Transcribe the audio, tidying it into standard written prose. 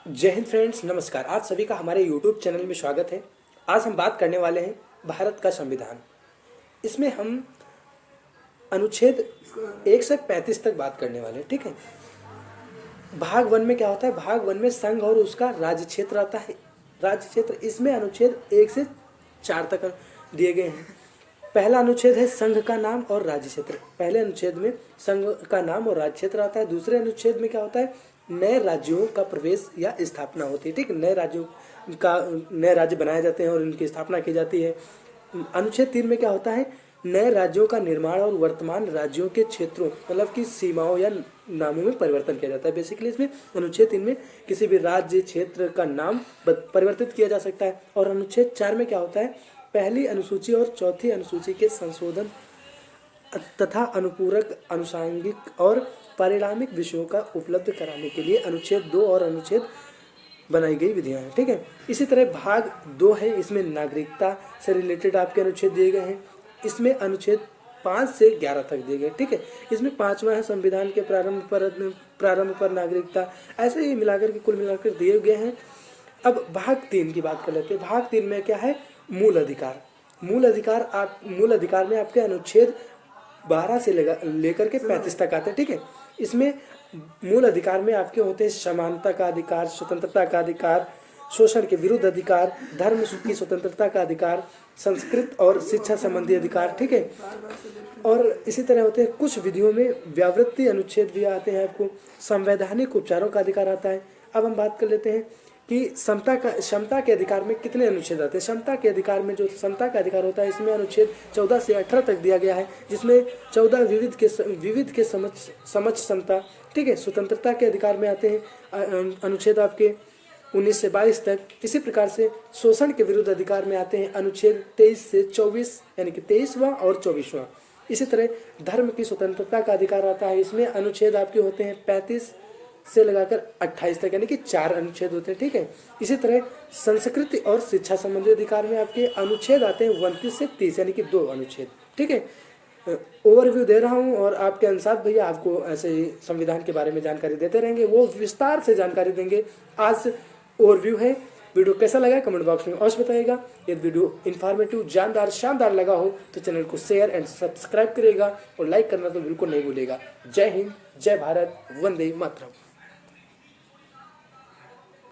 जय हिंद फ्रेंड्स, नमस्कार। आप सभी का हमारे यूट्यूब चैनल में स्वागत है। आज हम बात करने वाले हैं भारत का संविधान। इसमें हम अनुच्छेद 1 से 35 तक बात करने वाले हैं। ठीक है। भाग 1 में क्या होता है? भाग 1 में संघ और उसका राज्य क्षेत्र आता है। राज्य क्षेत्र, इसमें अनुच्छेद 1 से 4 तक दिए गए हैं। पहला अनुच्छेद है संघ का नाम और राज्य क्षेत्र। पहले अनुच्छेद में संघ का नाम और राज्य क्षेत्र आता है। दूसरे अनुच्छेद में क्या होता है? नए राज्यों का प्रवेश या स्थापना होती है। ठीक, नए राज्य बनाए जाते हैं और उनकी स्थापना की जाती है। अनुच्छेद 3 में क्या होता है? नए राज्यों का निर्माण और वर्तमान राज्यों के क्षेत्रों मतलब की सीमाओं या नामों में परिवर्तन किया जाता है। बेसिकली इसमें अनुच्छेद 3 में किसी भी राज्य क्षेत्र का नाम परिवर्तित किया जा सकता है। और अनुच्छेद 4 में क्या होता है? पहली अनुसूची और चौथी अनुसूची के संशोधन तथा अनुपूरक, अनुषांगिक और परिणामिक विषयों का उपलब्ध कराने के लिए अनुच्छेद 2 और अनुच्छेद बनाई गई विधियां हैं। ठीक है। इसी तरह भाग 2 है, इसमें नागरिकता से रिलेटेड आपके अनुच्छेद दिए गए हैं। इसमें अनुच्छेद 5 से 11 तक दिए गए। ठीक है। इसमें 5वां है संविधान के प्रारंभ पर नागरिकता। ऐसे ही मिलाकर के कुल मिलाकर दिए गए हैं। अब भाग 3 की बात कर लेते हैं। भाग 3 में क्या है? मूल अधिकार। मूल अधिकार में आपके अनुच्छेद 12 से लेकर के 35 तक आते हैं। ठीक है। इसमें मूल अधिकार में आपके होते हैं समानता का अधिकार, स्वतंत्रता का अधिकार, शोषण के विरुद्ध अधिकार, धर्म की स्वतंत्रता का अधिकार, संस्कृत और शिक्षा संबंधी अधिकार। ठीक है। और इसी तरह होते हैं कुछ विधियों में व्यावृत्ति अनुच्छेद भी आते हैं। आपको संवैधानिक उपचारों का अधिकार आता है। अब हम बात कर लेते हैं कि क्षमता के अधिकार में कितने अनुच्छेद आते हैं। क्षमता के अधिकार में जो क्षमता का अधिकार होता है, इसमें अनुच्छेद 14 से 18 तक दिया गया है, जिसमें 14 विविध के समझ क्षमता। ठीक है। स्वतंत्रता के अधिकार में आते हैं अनुच्छेद आपके 19 से 22 तक। इसी प्रकार से शोषण के विरुद्ध अधिकार में आते हैं अनुच्छेद 23 से 24, यानी कि 23वां और 24वां। इसी तरह धर्म की स्वतंत्रता का अधिकार आता है। इसमें अनुच्छेद आपके होते हैं 35 से लगाकर 28 तक, यानी कि 4 अनुच्छेद होते हैं। ठीक है। इसी तरह संस्कृति और शिक्षा संबंधी अधिकार में आपके अनुच्छेद आते हैं 29 से 30, यानी कि 2 अनुच्छेद। ठीक है। ओवरव्यू दे रहा हूं और आपके अनुसार भैया आपको ऐसे ही संविधान के बारे में जानकारी देते रहेंगे, वो विस्तार से जानकारी देंगे। आज ओवरव्यू है। वीडियो कैसा लगा कमेंट बॉक्स में अवश्य बताइएगा। यदि वीडियो इन्फॉर्मेटिव, जानदार, शानदार लगा हो तो चैनल को शेयर एंड सब्सक्राइब करिएगा और लाइक करना तो बिल्कुल नहीं भूलिएगा। जय हिंद, जय भारत, वंदे मातरम।